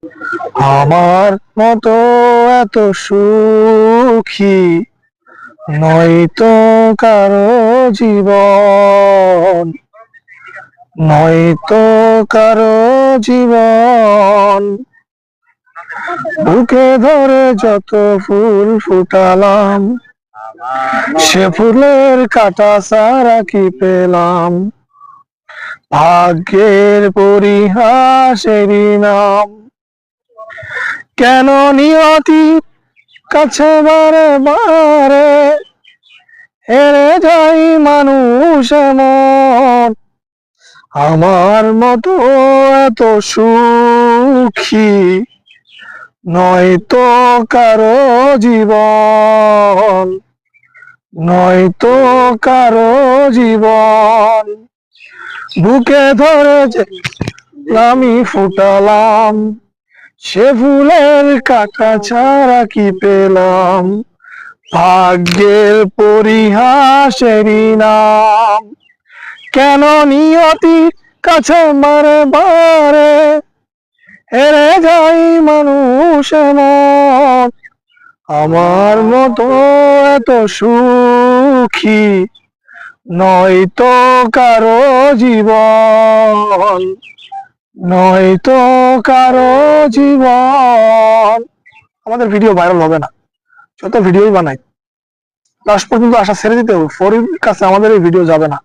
আমার মতো এত সুখী নয়তো কারো জীবন, নয়তো কারো জীবন। বুকে ধরে যত ফুল ফুটালাম, সে ফুলের কাঁটা ছাড়া কি পেলাম? ভাগ্যের পরিহাসেরই নাম। কেন নিয়তি কাছে বারে বারে হেরে যাই মানুষ এমন? আমার মতো এত সুখী নয়তো কারো জীবন, নয়তো কারো জীবন। বুকে ধরে যে আমি ফুটালাম, সে ফুলের কাঁটা ছাড়া কি পেলাম? ভাগ্যের পরিহাসেরই নাম। কেন নিয়তি কাছে বারে বারে হেরে যাই মানুষ এমন? আমার মতো এত সুখী নয়তো কারো জীবন, নয়তো কারো জীবন। আমাদের ভিডিও ভাইরাল হবে না, যত ভিডিওই বানাই লাস্ট পর্যন্ত আশা ছেড়ে দিতে হবে। ফরির কাছে আমাদের এই ভিডিও যাবে না।